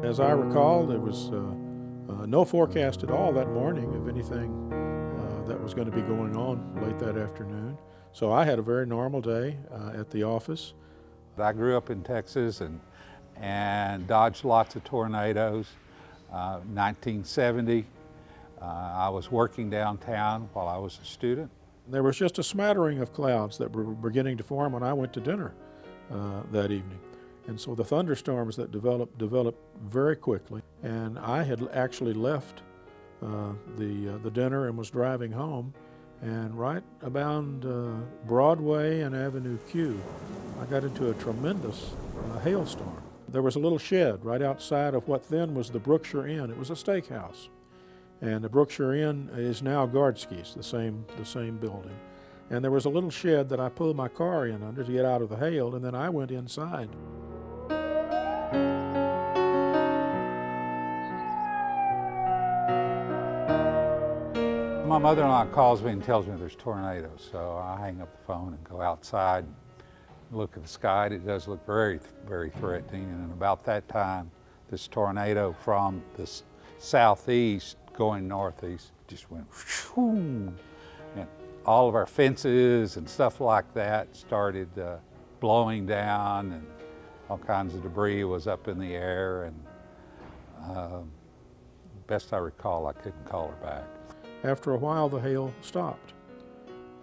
As I recall, there was no forecast at all that morning of anything that was going to be going on late that afternoon. So I had a very normal day at the office. I grew up in Texas and dodged lots of tornadoes. 1970, I was working downtown while I was a student. There was just a smattering of clouds that were beginning to form when I went to dinner that evening. And so the thunderstorms that developed very quickly. And I had actually left the dinner and was driving home. And right about Broadway and Avenue Q, I got into a tremendous hailstorm. There was a little shed right outside of what then was the Brookshire Inn. It was a steakhouse. And the Brookshire Inn is now Gardski's, the same building. And there was a little shed that I pulled my car in under to get out of the hail, and then I went inside. My mother-in-law calls me and tells me there's tornadoes, so I hang up the phone and go outside, look at the sky. It does look very, very threatening, and about that time, this tornado from the southeast going northeast just went whoo, and all of our fences and stuff like that started blowing down, and all kinds of debris was up in the air, and best I recall, I couldn't call her back. After a while, the hail stopped.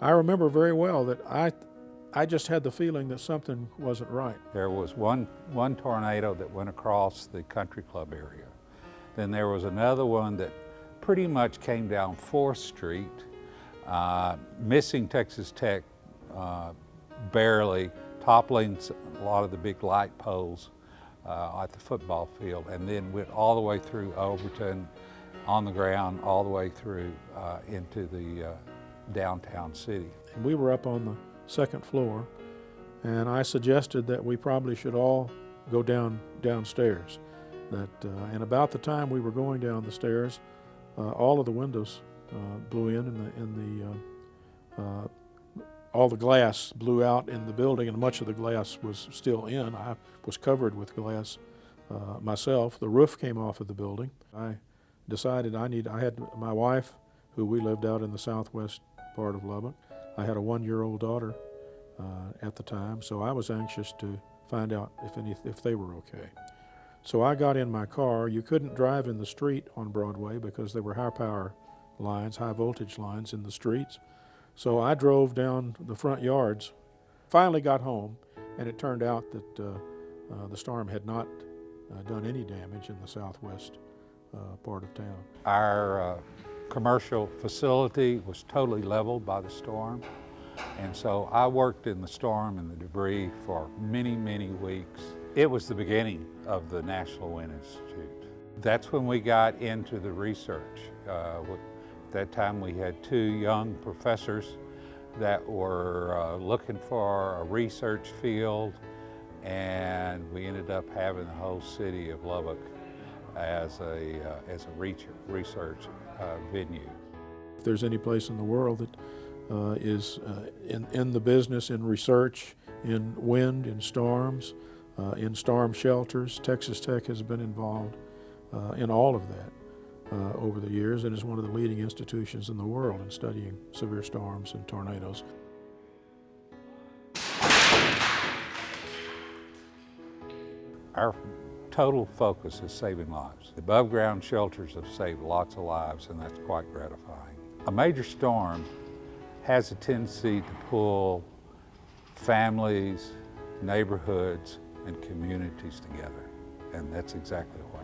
I remember very well that I just had the feeling that something wasn't right. There was one tornado that went across the country club area. Then there was another one that pretty much came down 4th Street, missing Texas Tech barely, toppling a lot of the big light poles at the football field, and then went all the way through Overton, on the ground, all the way through into the downtown city. And we were up on the 2nd floor, and I suggested that we probably should all go downstairs. And about the time we were going down the stairs, all of the windows blew all the glass blew out in the building, and much of the glass was still in. I was covered with glass myself. The roof came off of the building. I decided I had my wife, who we lived out in the southwest part of Lubbock. I had a 1-year-old daughter at the time, so I was anxious to find out if they were okay. So I got in my car. You couldn't drive in the street on Broadway because there were high power lines, high voltage lines in the streets. So I drove down the front yards, finally got home, and it turned out that the storm had not done any damage in the southwest part of town. Our commercial facility was totally leveled by the storm, and so I worked in the storm and the debris for many, many weeks. It was the beginning of the National Wind Institute. That's when we got into the research. At that time we had 2 young professors that were looking for a research field, and we ended up having the whole city of Lubbock as a research venue. If there's any place in the world that is in the business, in research, in wind, in storms, in storm shelters, Texas Tech has been involved in all of that over the years, and is one of the leading institutions in the world in studying severe storms and tornadoes. Our total focus is saving lives. The above ground shelters have saved lots of lives, and that's quite gratifying. A major storm has a tendency to pull families, neighborhoods, and communities together, and that's exactly what